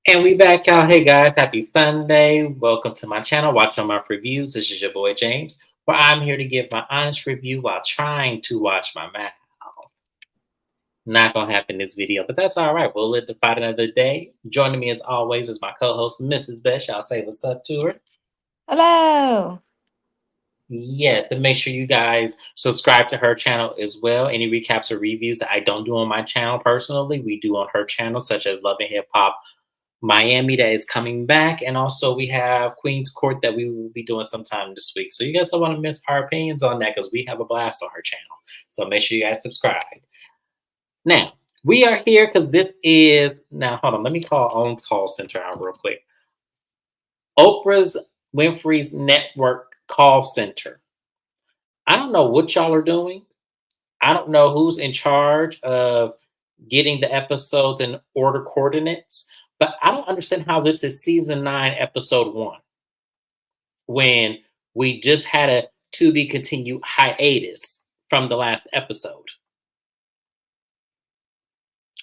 And we back, y'all. Hey guys, happy Sunday. Welcome to my channel. Watch on my reviews. This is your boy James, where I'm here to give my honest review while trying to watch my mouth. Not gonna happen this video, but that's all right. We'll live to fight another day. Joining me as always is my co-host, Mrs. Best. Y'all say what's up to her. Hello. Yes, and make sure you guys subscribe to her channel as well. Any recaps or reviews that I don't do on my channel personally, we do on her channel, such as Love and Hip Hop Miami that is coming back. And also we have Queen's Court that we will be doing sometime this week. So you guys don't want to miss our opinions on that because we have a blast on her channel. So make sure you guys subscribe. Now, we are here because this is, now hold on, let me call Owens Call Center out real quick. Oprah's Winfrey's Network Call Center. I don't know what y'all are doing. I don't know who's in charge of getting the episodes in order coordinates, but I don't understand how this is season 9, episode 1, when we just had a to be continued hiatus from the last episode.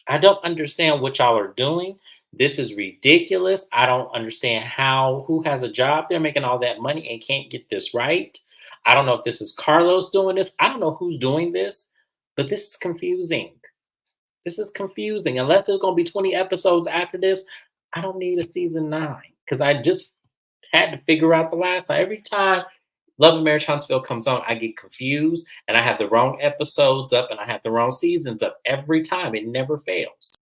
I don't understand what y'all are doing. This is ridiculous. I don't understand who has a job there making all that money and can't get this right. I don't know if this is Carlos doing this. I don't know who's doing this, but this is confusing. This is confusing. Unless there's going to be 20 episodes after this, I don't need a season 9 because I just had to figure out the last time. Every time Love and Marriage Huntsville comes on, I get confused and I have the wrong episodes up and I have the wrong seasons up every time. It never fails.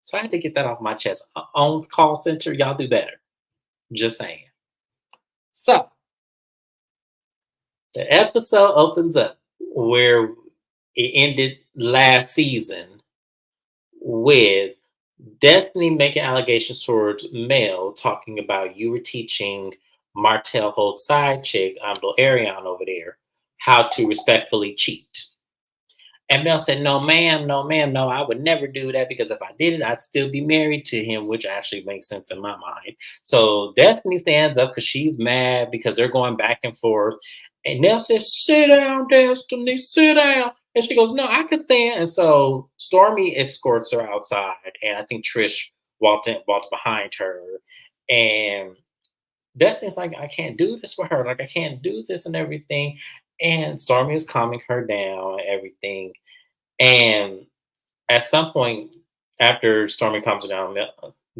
So I had to get that off my chest. Owns Call Center, y'all do better. Just saying. So the episode opens up where it ended last season with Destiny making allegations towards Mel, talking about you were teaching Martell Holt's side chick, little Ariane over there, how to respectfully cheat. And Mel said, no, ma'am, no, ma'am, no, I would never do that because if I did it, I'd still be married to him, which actually makes sense in my mind. So Destiny stands up because she's mad because they're going back and forth. And Nell says, sit down, Destiny, sit down. And she goes, no, I can stand. And so Stormi escorts her outside. And I think Trish walked behind her. And Destiny's like, I can't do this with her. Like, I can't do this and everything. And Stormi is calming her down and everything. And at some point, after Stormi calms her down,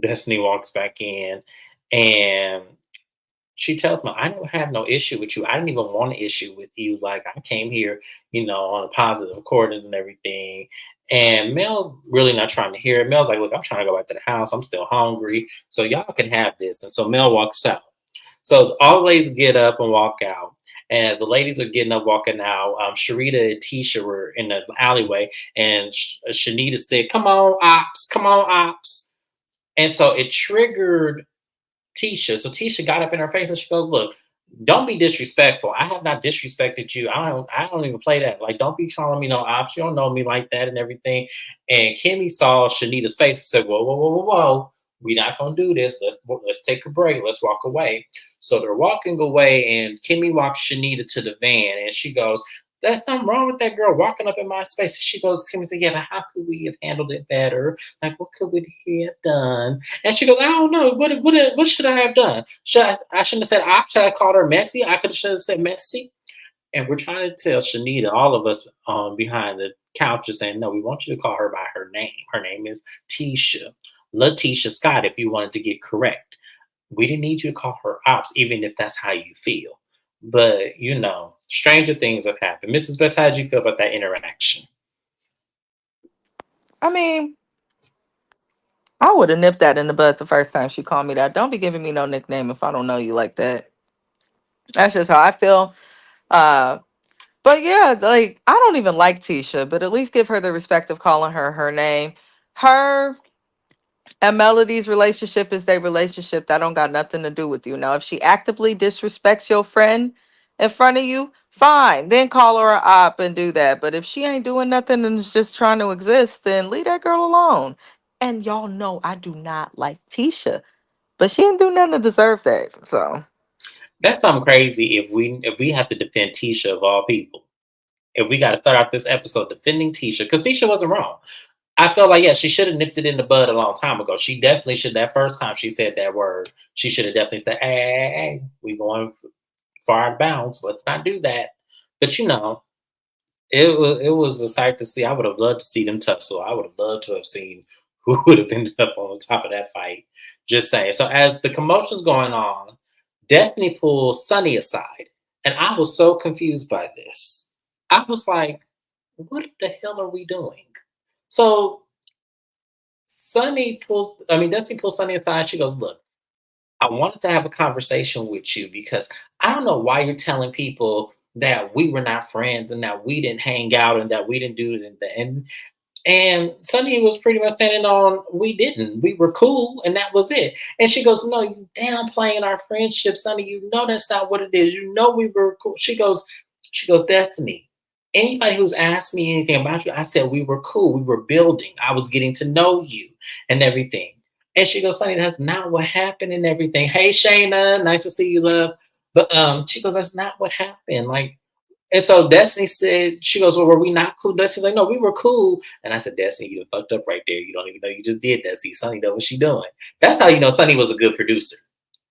Destiny walks back in and she tells me, I don't have no issue with you. I didn't even want an issue with you. Like, I came here, on a positive accordance and everything. And Mel's really not trying to hear it. Mel's like, look, I'm trying to go back to the house. I'm still hungry. So y'all can have this. And so Mel walks out. So all the ladies get up and walk out. And as the ladies are getting up, walking out, Sharita and Tisha were in the alleyway. And Shanita said, come on, Ops. Come on, Ops. And so it triggered Tisha. So Tisha got up in her face and she goes, look, don't be disrespectful. I have not disrespected you. I don't even play that. Like, don't be calling me no Ops. You don't know me like that and everything. And Kimmy saw Shanita's face and said, whoa, whoa, whoa, whoa, whoa. We're not gonna do this. Let's take a break. Let's walk away. So they're walking away, and Kimmy walks Shanita to the van, and she goes, "There's something wrong with that girl walking up in my space." And she goes, Kimmy said, "Yeah, but how could we have handled it better? Like, what could we have done?" And she goes, "I don't know. What should I have done? I shouldn't have said op. Should I called her messy? I should have said messy." And we're trying to tell Shanita, all of us behind the couch, is saying, no, we want you to call her by her name. Her name is Tisha. Letitia Scott, if you wanted to get correct. We didn't need you to call her Ops, even if that's how you feel. But, stranger things have happened. Mrs. Best, how did you feel about that interaction? I mean, I would have nipped that in the bud the first time she called me that. Don't be giving me no nickname if I don't know you like that. That's just how I feel. Uh, but yeah, like I don't even like Tisha, but at least give her the respect of calling her her name. Her and Melody's relationship is their relationship. That don't got nothing to do with you. Now, if she actively disrespects your friend in front of you, fine. Then call her a op and do that. But if she ain't doing nothing and is just trying to exist, then leave that girl alone. And y'all know I do not like Tisha, but she didn't do nothing to deserve that. So That's something crazy if we have to defend Tisha of all people. If we got to start out this episode defending Tisha, because Tisha wasn't wrong. I felt like, yeah, she should have nipped it in the bud a long time ago. She definitely should. That first time she said that word, she should have definitely said, hey, we going far and bounds. Let's not do that. But it was a sight to see. I would have loved to see them tussle. I would have loved to have seen who would have ended up on the top of that fight. Just saying. So as the commotion's going on, Destiny pulls Sunny aside, and I was so confused by this. I was like, "What the hell are we doing?" So Destiny pulls Sunny aside. She goes, "Look, I wanted to have a conversation with you because I don't know why you're telling people that we were not friends and that we didn't hang out and that we didn't do it and Sunny was pretty much standing on we didn't. We were cool and that was it. And she goes, no, you downplaying our friendship, Sunny. You know that's not what it is. You know we were cool. She goes, Destiny. Anybody who's asked me anything about you, I said we were cool. We were building. I was getting to know you and everything. And she goes, Sunny, that's not what happened and everything. Hey Shayna, nice to see you, love. But she goes, that's not what happened. Like and so Destiny said, she goes, well, were we not cool? Destiny's like, no, we were cool. And I said, Destiny, you done fucked up right there. You don't even know you just did that. See, Sunny know what she doing. That's how you know Sunny was a good producer.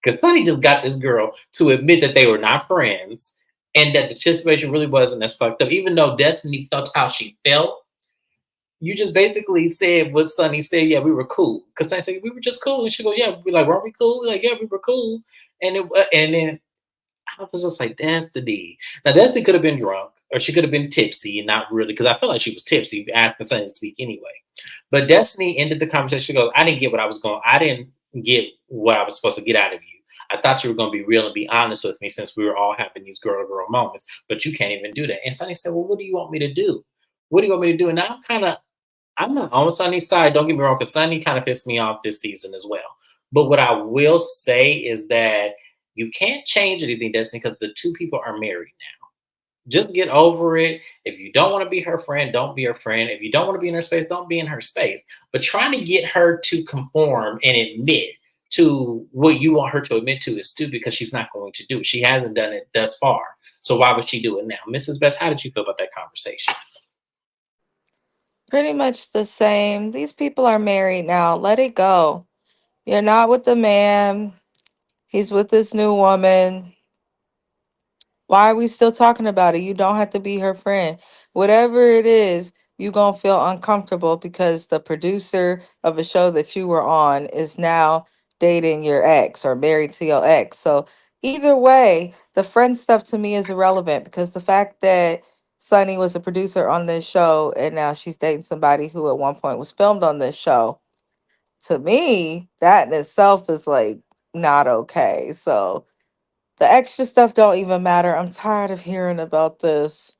Because Sunny just got this girl to admit that they were not friends and that the situation really wasn't as fucked up. Even though Destiny felt how she felt, you just basically said what Sunny said, yeah, we were cool. Because Sunny said, we were just cool. And she go, yeah, we're like, weren't we cool? We're like, yeah, we were cool. And then I was just like, Destiny. Now, Destiny could have been drunk or she could have been tipsy and not really, because I felt like she was tipsy asking Sunny to speak anyway. But Destiny ended the conversation. She goes, I didn't get what I was supposed to get out of you. I thought you were going to be real and be honest with me since we were all having these girl moments, but you can't even do that. And Sunny said, well, what do you want me to do? What do you want me to do? And now I'm not on Sunny's side. Don't get me wrong, because Sunny kind of pissed me off this season as well. But what I will say is that you can't change anything, Destiny, because the two people are married now. Just get over it. If you don't want to be her friend, don't be her friend. If you don't want to be in her space, don't be in her space. But trying to get her to conform and admit to what you want her to admit to is stupid because she's not going to do it. She hasn't done it thus far. So why would she do it now? Mrs. Best, how did you feel about that conversation? Pretty much the same. These people are married now. Let it go. You're not with the man. He's with this new woman. Why are we still talking about it? You don't have to be her friend. Whatever it is, you going to feel uncomfortable because the producer of a show that you were on is now dating your ex or married to your ex. So either way, the friend stuff to me is irrelevant because the fact that Sunny was a producer on this show and now she's dating somebody who at one point was filmed on this show, to me, that in itself is like not okay. So the extra stuff don't even matter. I'm tired of hearing about this.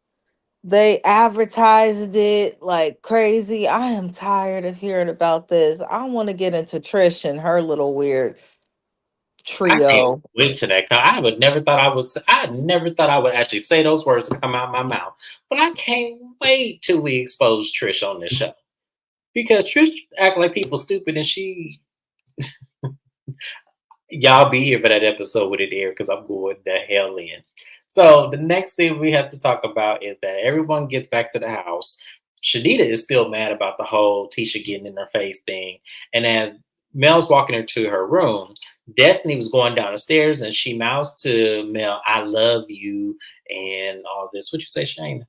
They advertised it like crazy. I am tired of hearing about this. I want to get into Trish and her little weird I can't trio. wait to that. I would never thought I would. I never thought I would actually say those words and come out my mouth. But I can't wait till we expose Trish on this show because Trish act like people stupid, and she y'all be here for that episode with it air because I'm going the hell in. So the next thing we have to talk about is that everyone gets back to the house. Shanita is still mad about the whole Tisha getting in her face thing. And as Mel's walking her to her room, Destiny was going down the stairs and she mouths to Mel, I love you and all this. What you say, Shane?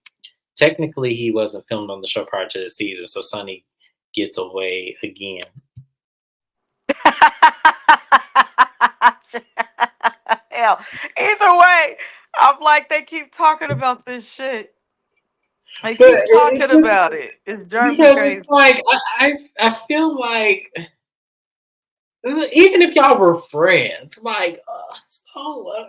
Technically, he wasn't filmed on the show prior to the season, so Sonny gets away again. Hell, either way, I'm like, they keep talking about this shit. They But keep it's talking just about it. It's driving me because it's crazy. like I feel like even if y'all were friends, like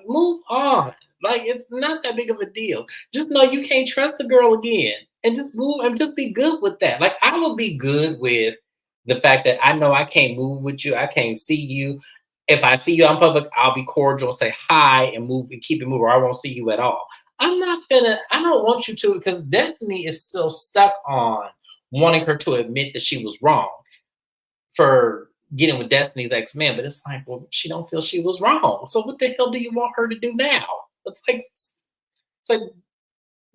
move on. Like it's not that big of a deal. Just know you can't trust the girl again, and just move and just be good with that. Like I will be good with the fact that I know I can't move with you. I can't see you. If I see you out in public, I'll be cordial, say hi, and move and keep it moving. Or I won't see you at all. I'm not finna. I don't want you to because Destiny is still stuck on wanting her to admit that she was wrong for getting with Destiny's ex-man, but it's like, well, she don't feel she was wrong. So what the hell do you want her to do now? It's like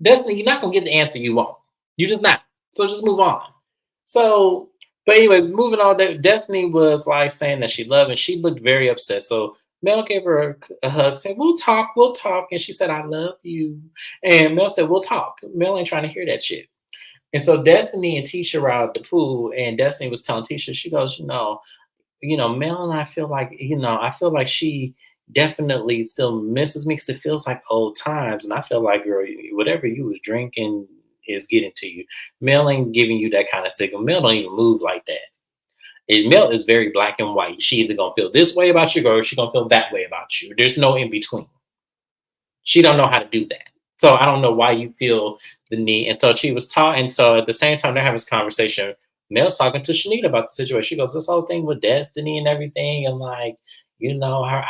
Destiny, you're not gonna get the answer you want. You're just not. So just move on. So, but anyways, moving on. That Destiny was like saying that she loved, and she looked very upset. So Mel gave her a hug, saying, we'll talk," and she said, "I love you," and Mel said, "We'll talk." Mel ain't trying to hear that shit. And so Destiny and Tisha were out at the pool, and Destiny was telling Tisha, she goes, Mel and I feel like, I feel like she definitely still misses me because it feels like old times. And I feel like, girl, whatever you was drinking is getting to you. Mel ain't giving you that kind of signal. Mel don't even move like that. Mel is very black and white. She either gonna feel this way about you, or she gonna feel that way about you. There's no in between. She don't know how to do that. So I don't know why you feel the need. And so she was talking. So at the same time they're having this conversation, Mel's talking to Shanita about the situation. She goes, "This whole thing with Destiny and everything, and like, her,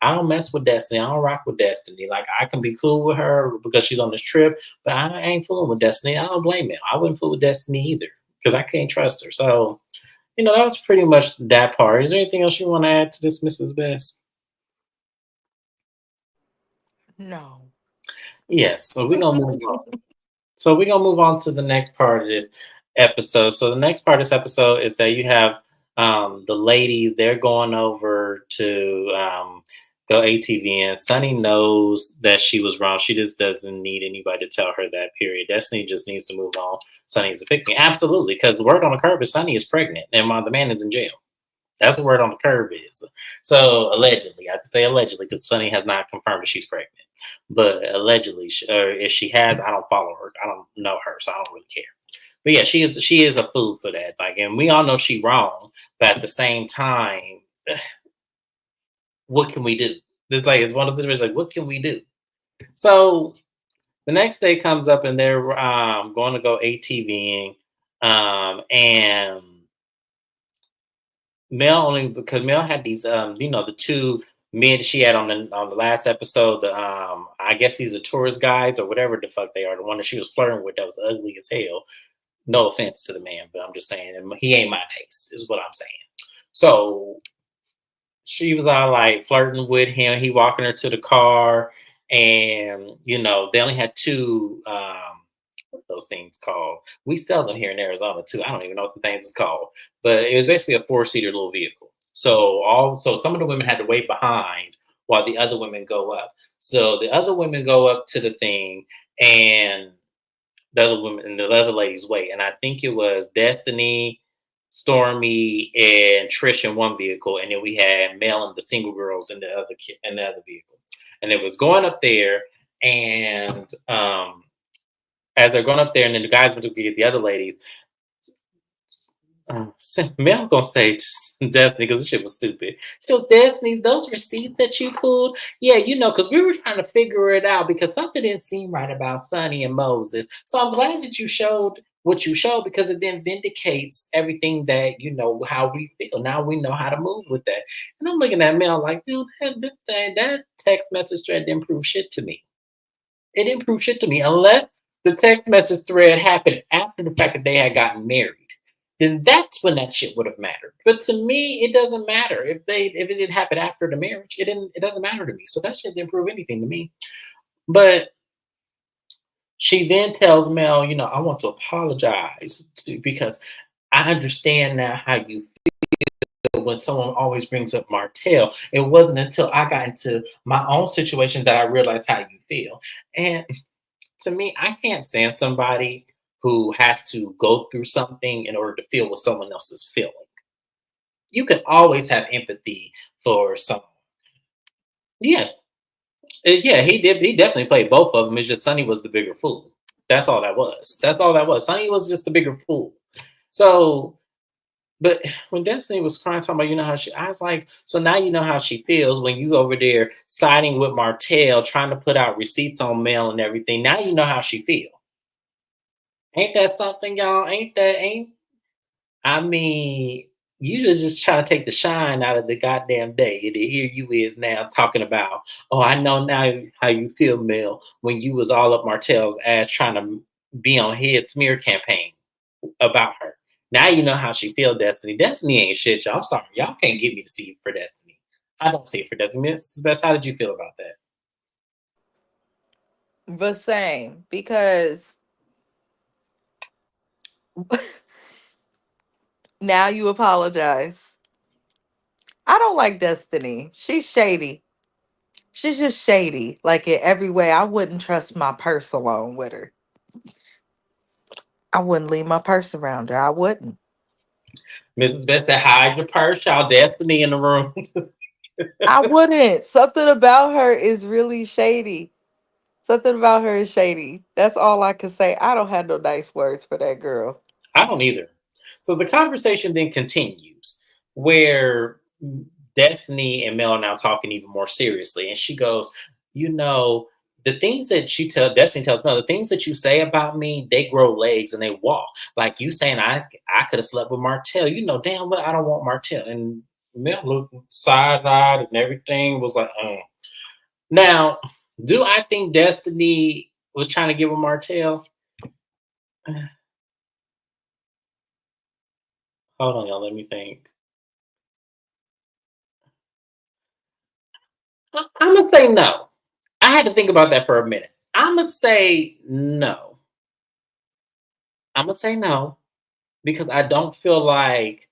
I don't mess with Destiny. I don't rock with Destiny. Like I can be cool with her because she's on this trip, but I ain't fooling with Destiny. I don't blame Mel. I wouldn't fool with Destiny either because I can't trust her." So, that was pretty much that part. Is there anything else you want to add to this, Mrs. Best? No. Yes. So we're gonna move on. So we're gonna move on to the next part of this episode. So the next part of this episode is that you have the ladies. They're going over to go ATV, and Sunny knows that she was wrong. She just doesn't need anybody to tell her that. Period. Destiny just needs to move on. Sunny's a victim, absolutely, because the word on the curb is Sunny is pregnant, and the man is in jail. That's what word on the curve is. So allegedly, I have to say allegedly because Sunny has not confirmed that she's pregnant. But allegedly, or if she has, I don't follow her. I don't know her, so I don't really care. But yeah, she is a fool for that. Like, and we all know she's wrong. But at the same time, what can we do? It's one of those situations like, what can we do? So the next day comes up, and they're going to go ATVing, and Mel only because Mel had these the two men that she had on the last episode, the I guess these are tourist guides or whatever the fuck they are, the one that she was flirting with that was ugly as hell. No offense to the man, but I'm just saying he ain't my taste, is what I'm saying. So she was all like flirting with him. He walking her to the car, and they only had two what are those things called? We sell them here in Arizona too. I don't even know what the things is called, but it was basically a four-seater little vehicle. So some of the women had to wait behind while the other women go up. So the other women go up to the thing, and the other women and the other ladies wait. And I think it was Destiny, Stormy, and Trish in one vehicle, and then we had Mel and the single girls in the other vehicle. And it was going up there, and as they're going up there, and then the guys went to get the other ladies. Mel gonna say Destiny because this shit was stupid. She goes, "Destiny's those receipts that you pulled, yeah, because we were trying to figure it out because something didn't seem right about Sonny and Moses. So I'm glad that you showed what you showed because it then vindicates everything that how we feel. Now we know how to move with that." And I'm looking at Mel like, that text message thread didn't prove shit to me. It didn't prove shit to me unless the text message thread happened after the fact that they had gotten married. Then that's when that shit would have mattered. But to me, it doesn't matter if it didn't happen after the marriage. It doesn't matter to me. So that shit didn't prove anything to me. But she then tells Mel, "I want to apologize because I understand now how you feel when someone always brings up Martell. It wasn't until I got into my own situation that I realized how you feel." And to me, I can't stand somebody who has to go through something in order to feel what someone else is feeling. You can always have empathy for someone. Yeah, yeah, he did. He definitely played both of them. It's just Sonny was the bigger fool. That's all that was. That's all that was. Sonny was just the bigger fool. So, but when Destiny was crying, talking about how she, I was like, so now you know how she feels when you over there siding with Martell, trying to put out receipts on mail and everything. Now you know how she feel. Ain't that something, y'all? Ain't I mean, you just trying to take the shine out of the goddamn day. And here you is now talking about, oh, I know now how you feel, Mel, when you was all up Martell's ass trying to be on his smear campaign about her. Now you know how she feel, Destiny. Destiny ain't shit, y'all. I'm sorry. Y'all can't give me the seed for Destiny. I don't see it for Destiny. Miss Best, how did you feel about that? The same, because Now you apologize. I don't like Destiny. She's shady. She's just shady. Like in every way. I wouldn't trust my purse alone with her. I wouldn't leave my purse around her. I wouldn't. Mrs. Best said, hide your purse, y'all. Destiny in the room. I wouldn't. Something about her is really shady. Something about her is shady. That's all I can say. I don't have no nice words for that girl. I don't either. So the conversation then continues where Destiny and Mel are now talking even more seriously. And she goes, you know, the things that Destiny tells Mel, the things that you say about me, they grow legs and they walk. Like you saying I could have slept with Martell. You know damn well I don't want Martell. And Mel looked side-eyed and everything was like, Now, do I think Destiny was trying to get with Martell? Hold on, y'all. Let me think. I'm gonna say no. I had to think about that for a minute. I'm gonna say no. I'm gonna say no because I don't feel like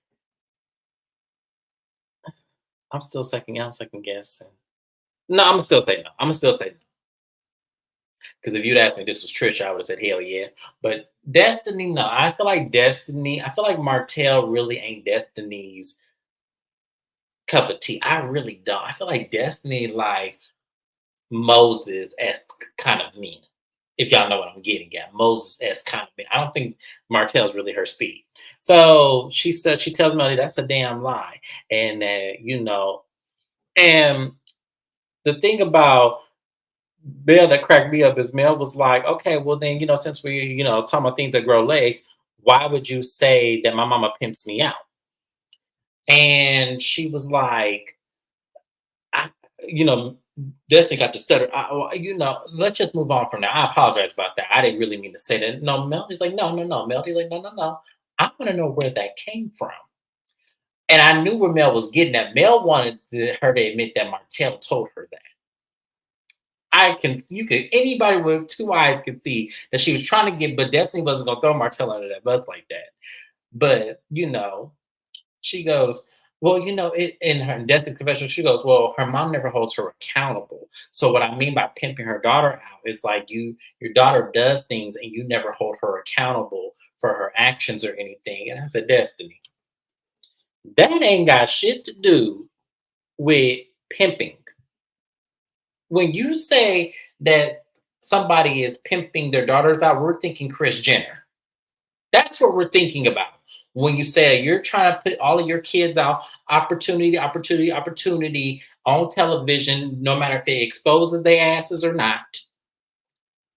I'm second guessing. No, I'm gonna still say no. I'm gonna still say no because if you'd asked me this was Trisha, I would have said hell yeah. But Destiny, no. I feel like Destiny. I feel like Martell really ain't Destiny's cup of tea. I really don't. I feel like Destiny like Moses esque kind of mean. If y'all know what I'm getting at, Moses esque kind of mean. I don't think Martell's really her speed. So she says she tells Melody that's a damn lie, and and the thing about Mel that cracked me up is Mel was like, okay, well then since we talking about things that grow legs, why would you say that my mama pimps me out? And she was like, I, you know, Destiny got to stutter. Let's just move on from that. I apologize about that. I didn't really mean to say that. No, Melody's like, no, no, no. Melody's like, no, no, no. I want to know where that came from. And I knew where Mel was getting at. Mel wanted her to admit that Martell told her that. Anybody with two eyes could see that she was trying to get, but Destiny wasn't going to throw Martell under that bus like that. But, she goes, well, in her Destiny's confession, she goes, well, her mom never holds her accountable. So what I mean by pimping her daughter out is like your daughter does things and you never hold her accountable for her actions or anything. And I said, Destiny, that ain't got shit to do with pimping. When you say that somebody is pimping their daughters out, we're thinking Kris Jenner. That's what we're thinking about. When you say you're trying to put all of your kids out, opportunity, opportunity, opportunity on television, no matter if it exposes their asses or not,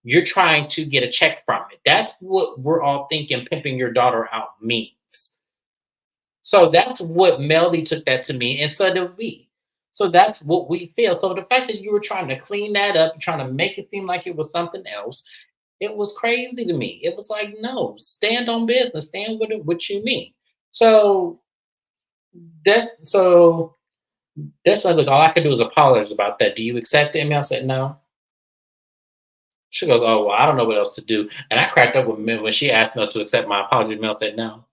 you're trying to get a check from it. That's what we're all thinking pimping your daughter out means. So that's what Melody took that to mean, and so did we. So that's what we feel. So the fact that you were trying to clean that up, trying to make it seem like it was something else, it was crazy to me. It was like, no, stand on business, stand with it, what you mean. So so that's like, look, all I could do is apologize about that. Do you accept it? And Mel said no. She goes, oh well, I don't know what else to do. And I cracked up with Mel when she asked Mel to accept my apology. Mel said no.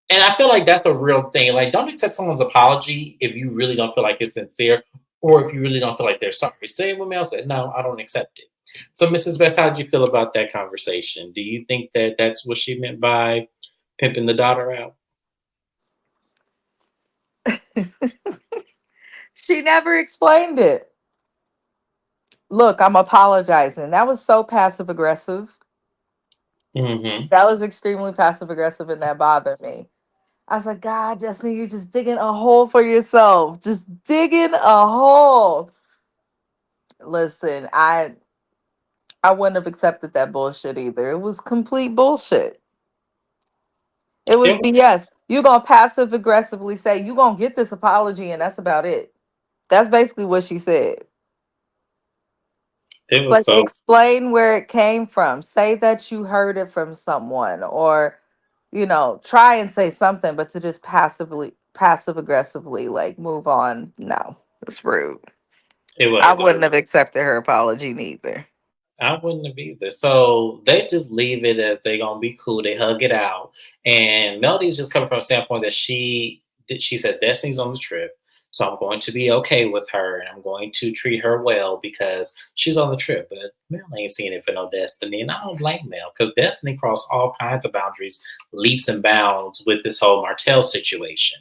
And I feel like that's a real thing. Like, don't accept someone's apology if you really don't feel like it's sincere, or if you really don't feel like they're sorry. Say what Mel said, no, I don't accept it. So, Mrs. Best, how did you feel about that conversation? Do you think that that's what she meant by pimping the daughter out? She never explained it. Look, I'm apologizing. That was so passive aggressive. Mm-hmm. That was extremely passive aggressive and that bothered me. I was like, God, Justin, you're just digging a hole for yourself. Just digging a hole. Listen, I wouldn't have accepted that bullshit either. It was complete bullshit. It was It, BS. You're gonna passive aggressively say you're gonna get this apology and that's about it. That's basically what she said. it It's was like so, explain where it came from. Say that you heard it from someone or try and say something, but to just passive aggressively like move on. No, it's rude. it was I rude. wouldn't have accepted her apology neither. I wouldn't have either. So they just leave it as they gonna be cool. They hug it out, and Melody's just coming from a standpoint that she says Destiny's on the trip, so I'm going to be okay with her, and I'm going to treat her well because she's on the trip. But Mel ain't seeing it for no Destiny, and I don't blame Mel because Destiny crossed all kinds of boundaries, leaps and bounds with this whole Martell situation.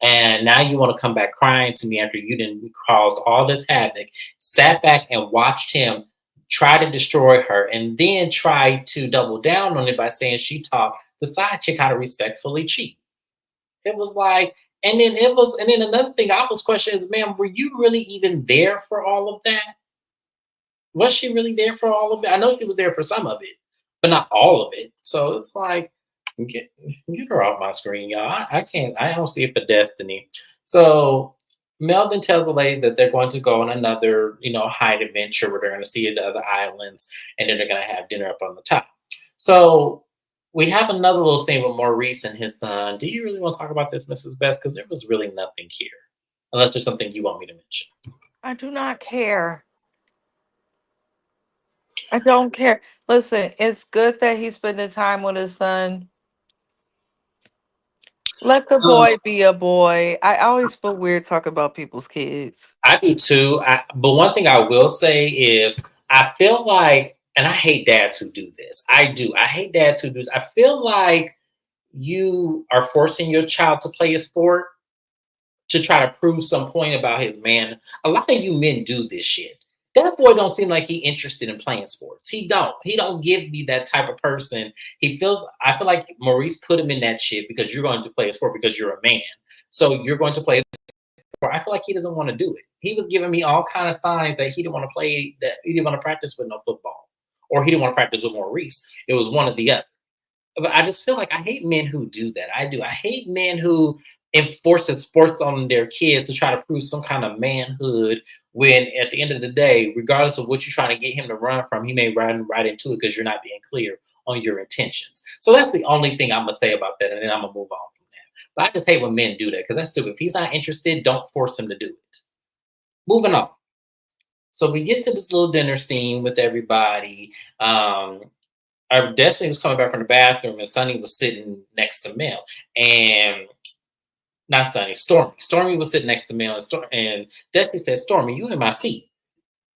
And now you want to come back crying to me after you didn't caused all this havoc, sat back and watched him try to destroy her, and then try to double down on it by saying she taught the side chick how to respectfully cheat. It was like, and then another thing I was questioning is, ma'am, were you really even there for all of that? Was she really there for all of it? I know she was there for some of it, but not all of it. So it's like, get get her off my screen, y'all. I can't. I don't see it for Destiny. So Melvin tells the ladies that they're going to go on another, hide adventure where they're going to see the other islands, and then they're going to have dinner up on the top. So we have another little scene with Maurice and his son. Do you really want to talk about this, Mrs. Best? Because there was really nothing here, unless there's something you want me to mention. I do not care. I don't care. Listen, it's good that he's spending time with his son. Let the Um, boy be a boy. I always feel weird talking about people's kids. I do too. But one thing I will say is, I feel like, and I hate dads who do this. I do. I hate dads who do this. I feel like you are forcing your child to play a sport to try to prove some point about his man. A lot of you men do this shit. That boy don't seem like he interested in playing sports. He don't. He don't give me that type of person. He feels. I feel like Maurice put him in that shit because you're going to play a sport because you're a man. So you're going to play a sport. I feel like he doesn't want to do it. He was giving me all kind of signs that he didn't want to play. That he didn't want to practice with no football, or he didn't want to practice with Maurice. It was one or the other. But I just feel like I hate men who do that. I do. I hate men who enforce sports on their kids to try to prove some kind of manhood when at the end of the day, regardless of what you're trying to get him to run from, he may run right into it because you're not being clear on your intentions. So that's the only thing I'm gonna say about that, and then I'm gonna move on from that. But I just hate when men do that because that's stupid. If he's not interested, don't force him to do it. Moving on. So we get to this little dinner scene with everybody. Our Destiny was coming back from the bathroom, and Sunny was sitting next to Mel, and not Sunny, Stormy. Stormy was sitting next to Mel, and Destiny said, "Stormy, you in my seat."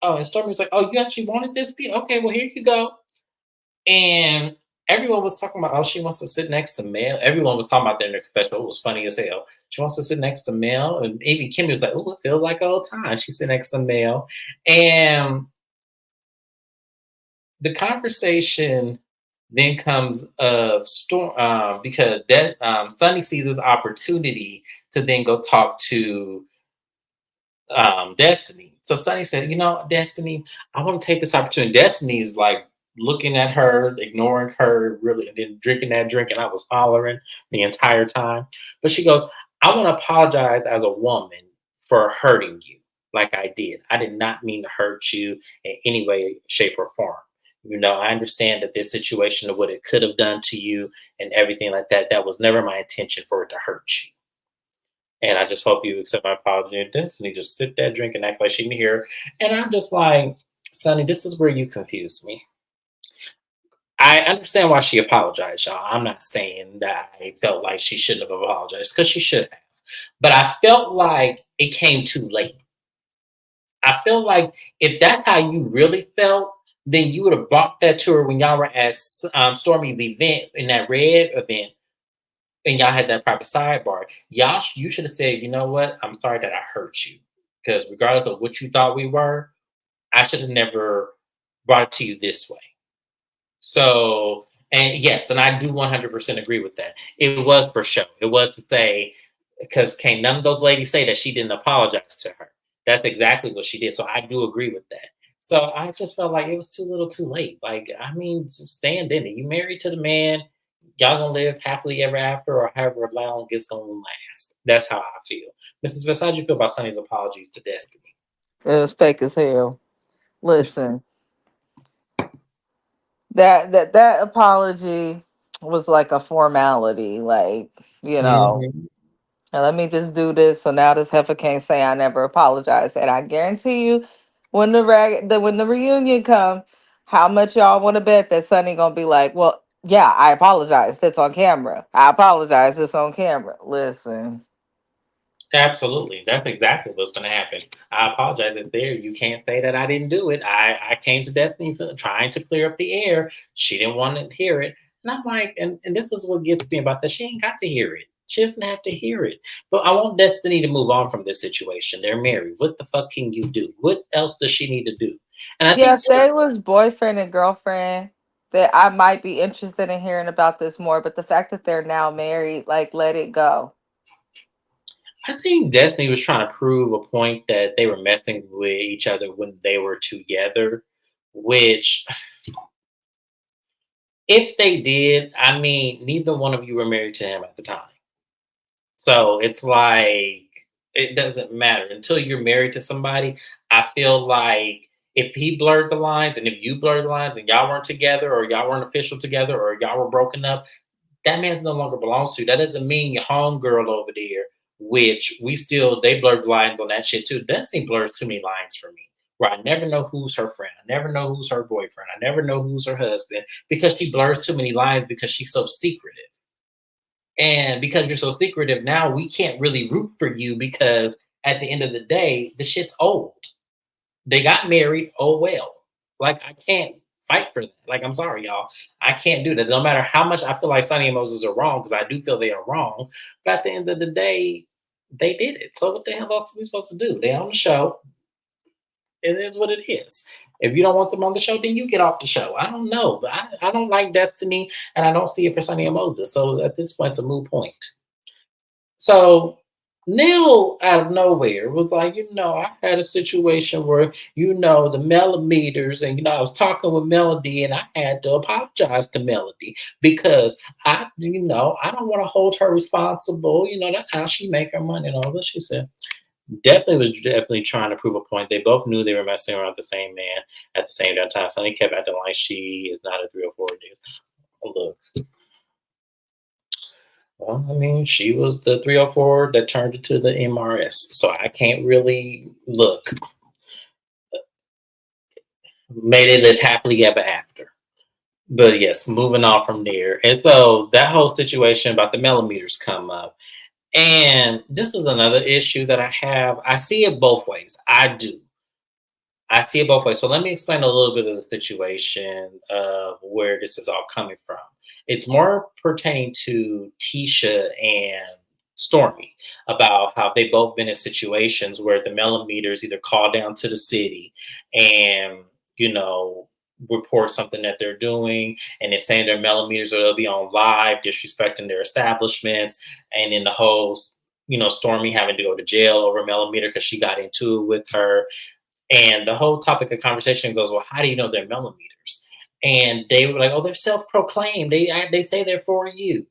Oh, and Stormy was like, "Oh, you actually wanted this seat? Okay, well here you go." And everyone was talking about, "Oh, she wants to sit next to Mel." Everyone was talking about that in the confessional. It was funny as hell. She wants to sit next to Mel, and even Kimmy was like, "Oh, it feels like old time." She sit next to Mel, and the conversation then comes of Storm because Sunny sees this opportunity to then go talk to Destiny. So Sunny said, Destiny, I want to take this opportunity. Destiny is like looking at her, ignoring her, really, and then drinking that drink. And I was hollering the entire time. But she goes, I want to apologize as a woman for hurting you like I did. I did not mean to hurt you in any way, shape, or form. I understand that this situation of what it could have done to you and everything like that, that was never my intention for it to hurt you. And I just hope you accept my apology and Destiny just sit there, drink, and act like she didn't hear. And I'm just like, Sonny, this is where you confuse me. I understand why she apologized, y'all. I'm not saying that I felt like she shouldn't have apologized because she should have. But I felt like it came too late. I feel like if that's how you really felt, then you would have brought that to her when y'all were at Stormy's event in that red event and y'all had that proper sidebar. You should have said, you know what? I'm sorry that I hurt you. Because regardless of what you thought we were, I should have never brought it to you this way. So, and yes, and I do 100% agree with that. It was for show. It was to say, because can none of those ladies say that she didn't apologize to her? That's exactly what she did. So I do agree with that. So I just felt like it was too little too late. Like, I mean, just stand in it. You married to the man, y'all gonna live happily ever after, or however long it's gonna last. That's how I feel. Mrs. Vest, how do you feel about Sonny's apologies to Destiny? It was fake as hell. Listen, that apology was like a formality, like, you know, Mhm. and let me just do this so now this heifer can't say I never apologized. And I guarantee you, when the reunion come, How much y'all want to bet that Sonny gonna be like, well, yeah, I apologize. That's on camera. I apologize. It's on camera. Listen. Absolutely. That's exactly what's going to happen. I apologize if there. You can't say that I didn't do it. I came to Destiny trying to clear up the air. She didn't want to hear it. And I'm like, and this is what gets me about that. She ain't got to hear it. She doesn't have to hear it. But I want Destiny to move on from this situation. They're married. What the fuck can you do? What else does she need to do? And I Yeah, think if they was boyfriend and girlfriend, that I might be interested in hearing about this more. But the fact that they're now married, like, let it go. Destiny was trying to prove a point that they were messing with each other when they were together, which if they did, I mean, neither one of you were married to him at the time. So it's like it doesn't matter until you're married to somebody. I feel like if he blurred the lines and if you blurred the lines and y'all weren't together or y'all weren't official together or y'all were broken up, that man no longer belongs to you. That doesn't mean your homegirl over there, which they blurred the lines on that shit too. Destiny blurs too many lines for me. Where I never know who's her friend. I never know who's her boyfriend. I never know who's her husband because she blurs too many lines because she's so secretive. And because you're so secretive now, we can't really root for you because at the end of the day, the shit's old. They got married. Oh well. Like I can't fight for that. Like I'm sorry, y'all. I can't do that. No matter how much I feel like Sonny and Moses are wrong, because I do feel they are wrong. But at the end of the day, they did it. So what the hell else are we supposed to do? They on the show. It is what it is. If you don't want them on the show, then you get off the show. I don't know. But I don't like Destiny and I don't see it for Sonny and Moses. So at this point, it's a moot point. So Neil out of nowhere was like, I had a situation where, the millimeters, and I was talking with Melody and I had to apologize to Melody because I don't want to hold her responsible. That's how she make her money and all this. She said, definitely trying to prove a point. They both knew they were messing around with the same man at the same time. Sonny kept acting like she is not a 304 dude. Look, well, I mean, she was the 304 that turned into the MRS. So I can't really look. May they live happily ever after. But yes, moving on from there. And so that whole situation about the millimeters come up. And this is another issue that I have. I see it both ways. I do. I see it both ways. So let me explain a little bit of the situation of where this is all coming from. It's more pertaining to Tisha and Stormy about how they both been in situations where the millimeters either call down to the city and, you know, report something that they're doing and it's saying they're millimeters or they'll be on live disrespecting their establishments. And in the whole, Stormy having to go to jail over millimeter because she got into it with her, and the whole topic of conversation goes, well, how do you know they're millimeters? And they were like, oh, they're self-proclaimed. They say they're for you.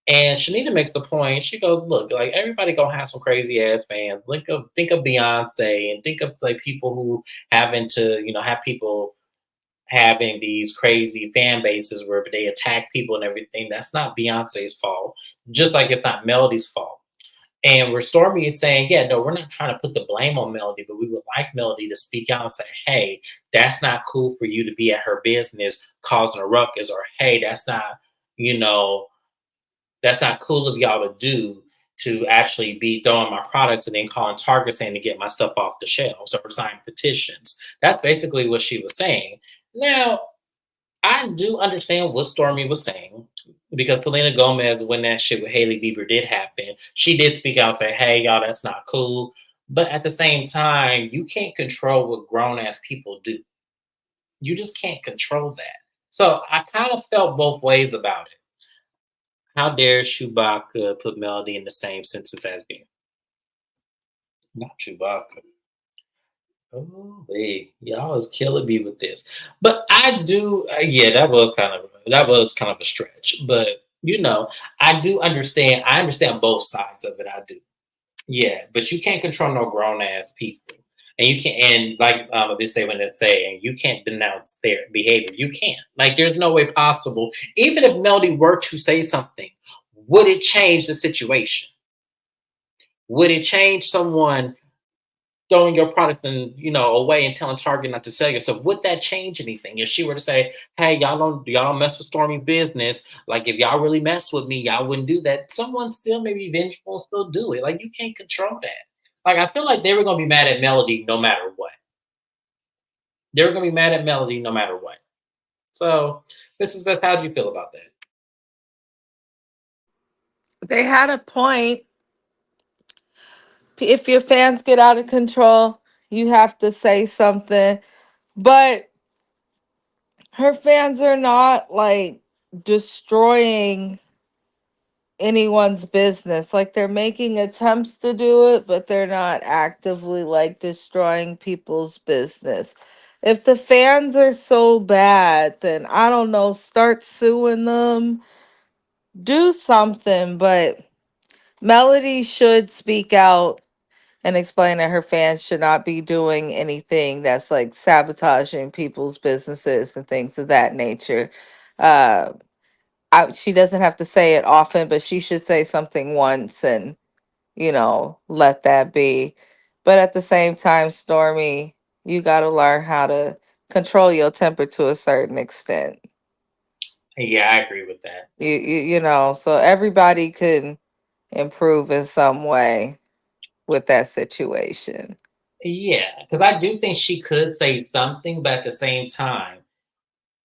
And Shanita makes the point. She goes, look, like everybody gonna have some crazy ass fans. Think of Beyonce and think of like people who having to, have people having these crazy fan bases where they attack people and everything. That's not Beyonce's fault. Just like it's not Melody's fault. And where Stormy is saying, yeah, no, we're not trying to put the blame on Melody, but we would like Melody to speak out and say, hey, that's not cool for you to be at her business causing a ruckus, or hey, you know, that's not cool of y'all to do to actually be throwing my products and then calling Target saying to get my stuff off the shelves or signing petitions. That's basically what she was saying. Now, I do understand what Stormy was saying because Selena Gomez, when that shit with Hailey Bieber did happen, she did speak out and say, hey, y'all, that's not cool. But at the same time, you can't control what grown ass people do. You just can't control that. So I kind of felt both ways about it. How dare Chewbacca put Melody in the same sentence as me? Not Chewbacca. Oh, hey, y'all is killing me with this. But I do, yeah, that was kind of a stretch. But I do understand. I understand both sides of it. I do. Yeah, but you can't control no grown ass people, and you can't. And like they say when they say, and you can't denounce their behavior. You can't. Like, there's no way possible. Even if Melody were to say something, would it change the situation? Would it change someone throwing your products and away and telling Target not to sell yourself, would that change anything? If she were to say, "Hey, y'all don't mess with Stormy's business. Like if y'all really mess with me, y'all wouldn't do that." Someone still may be vengeful and still do it. Like you can't control that. Like I feel like they were gonna be mad at Melody no matter what. They were gonna be mad at Melody no matter what. So this is best. How do you feel about that? They had a point. If your fans get out of control, you have to say something. But her fans are not like destroying anyone's business. Like they're making attempts to do it, but they're not actively like destroying people's business. If the fans are so bad, then I don't know, start suing them, do something. But Melody should speak out and explain that her fans should not be doing anything that's like sabotaging people's businesses and things of that nature. Uh, she doesn't have to say it often, but she should say something once and, let that be. But at the same time, Stormy, you got to learn how to control your temper to a certain extent. Yeah, I agree with that. So everybody can improve in some way with that situation. Yeah, because I do think she could say something, but at the same time,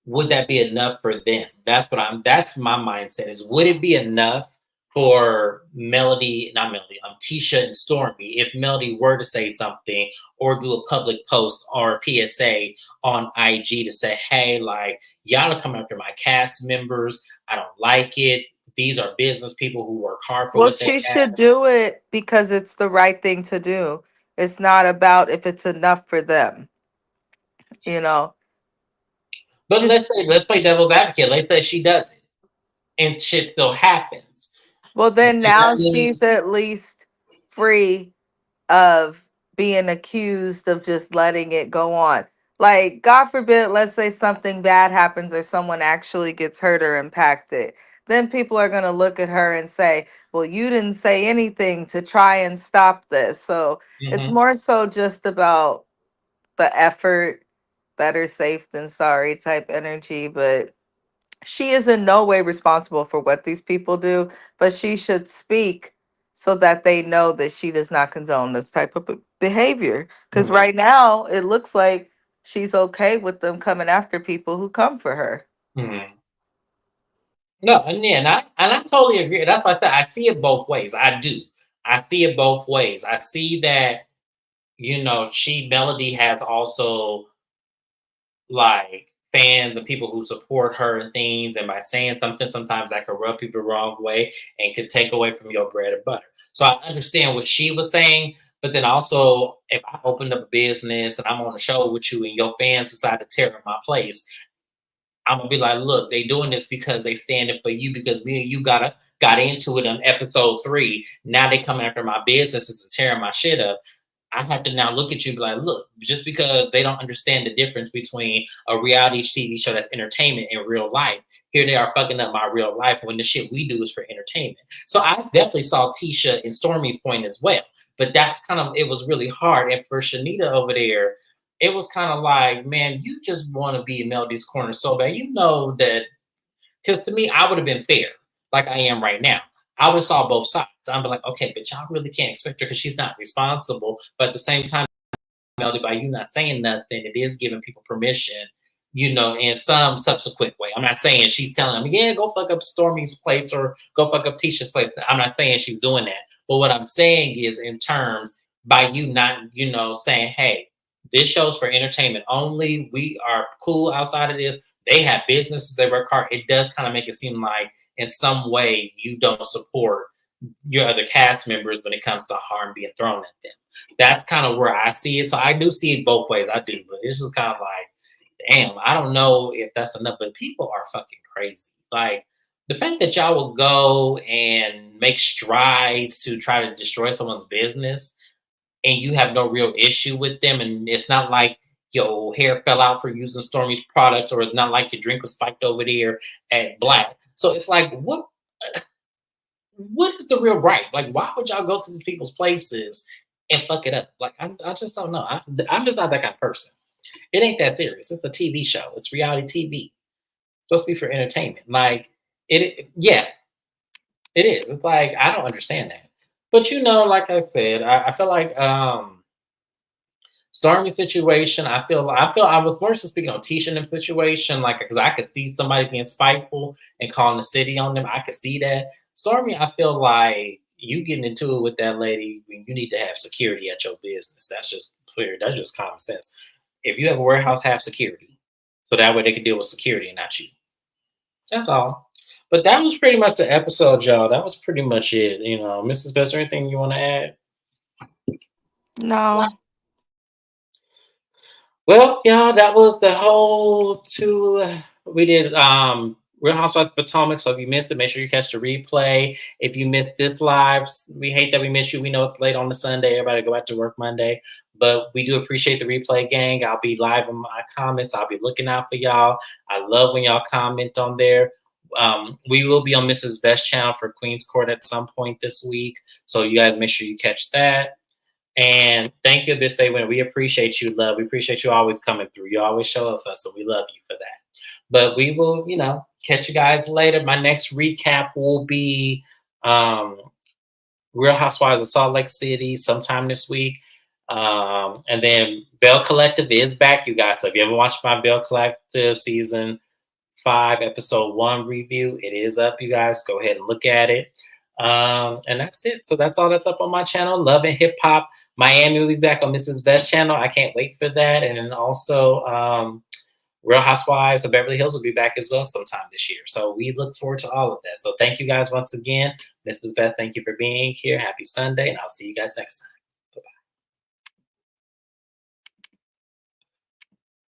would that be enough for them? That's my mindset is would it be enough for Melody, not Melody, Tisha and Stormy, if Melody were to say something or do a public post or PSA on IG to say, hey, like y'all are coming after my cast members. I don't like it. These are business people who work hard for Well, what they she have. should do it because it's the right thing to do. It's not about if it's enough for them, you know. But Just let's play devil's advocate. Let's say she does it and shit still happens. well, then Does that now mean she's at least free of being accused of just letting it go on. Like, God forbid, let's say something bad happens or someone actually gets hurt or impacted. Then people are going to look at her and say, well, you didn't say anything to try and stop this. So it's mhm. more so just about the effort, better safe than sorry type energy. But she is in no way responsible for what these people do, but she should speak so that they know that she does not condone this type of behavior. Because Mhm. right now, it looks like she's okay with them coming after people who come for her. Mhm. No, and yeah, and I totally agree. That's why I said I see it both ways. I do. I see it both ways. I see that, she Melody has also like fans and people who support her and things, and by saying something sometimes that could rub people the wrong way and could take away from your bread and butter. So I understand what she was saying, but then also if I opened up a business and I'm on a show with you and your fans decide to tear up my place, I'm gonna be like, look, they doing this because they standing for you because me and you got into it on episode 3. Now they come after my businesses and tearing my shit up. I have to now look at you and be like, look, just because they don't understand the difference between a reality TV show that's entertainment and real life, here they are fucking up my real life when the shit we do is for entertainment. So I definitely saw Tisha and Stormy's point as well. But that's kind of, it was really hard. And for Shanita over there, it was kind of like, man, you just want to be in Melody's corner so bad. You know that, because to me, I would have been fair, like I am right now. I would have saw both sides. I'm like, okay, but y'all really can't expect her because she's not responsible. But at the same time, Melody, by you not saying nothing, it is giving people permission, in some subsequent way. I'm not saying she's telling them, yeah, go fuck up Stormy's place or go fuck up Tisha's place. I'm not saying she's doing that. But what I'm saying is in terms by you not, saying, hey, this show's for entertainment only. We are cool outside of this. They have businesses, they work hard. It does kind of make it seem like in some way you don't support your other cast members when it comes to harm being thrown at them. That's kind of where I see it. So I do see it both ways. I do, but it's just kind of like, damn, I don't know if that's enough. But people are fucking crazy. Like the fact that y'all will go and make strides to try to destroy someone's business and you have no real issue with them, and it's not like your hair fell out for using Stormy's products, or it's not like your drink was spiked over there at Black. So it's like, what is the real right? Like, why would y'all go to these people's places and fuck it up. Like I just don't know. I'm just not that kind of person. It ain't that serious. It's a TV show. It's reality TV. Supposed to be for entertainment. Like yeah, it is. It's like I don't understand that. But like I said, I feel like Stormy situation. I feel I was more so speaking on Tisha and them situation, like because I could see somebody being spiteful and calling the city on them. I could see that. Stormy, I feel like you getting into it with that lady when you need to have security at your business. That's just clear. That's just common sense. If you have a warehouse, have security. So that way they can deal with security and not you. That's all. But that was pretty much the episode, y'all. That was pretty much it. Mrs. Best, anything you want to add? No. Well, y'all, that was the whole two. We did Real Housewives of Potomac. So if you missed it, make sure you catch the replay. If you missed this live, we hate that we missed you. We know it's late on the Sunday. Everybody go back to work Monday. But we do appreciate the replay, gang. I'll be live in my comments. I'll be looking out for y'all. I love when y'all comment on there. We will be on Mrs. Best channel for Queen's Court at some point this week. So you guys make sure you catch that. And thank you, Miss Winner. We appreciate you, love. We appreciate you always coming through. You always show up for us, so we love you for that. But we will, catch you guys later. My next recap will be Real Housewives of Salt Lake City sometime this week. And then Bell Collective is back, you guys. So if you ever watched my Bell Collective season 5, episode 1 review, it is up, you guys. Go ahead and look at it. And that's it. So that's all that's up on my channel. Love and Hip Hop Miami will be back on Mrs. Best channel. I can't wait for that. And then also Real Housewives of Beverly Hills will be back as well sometime this year. So we look forward to all of that. So thank you guys once again. Mrs. Best, thank you for being here. Happy Sunday. And I'll see you guys next time.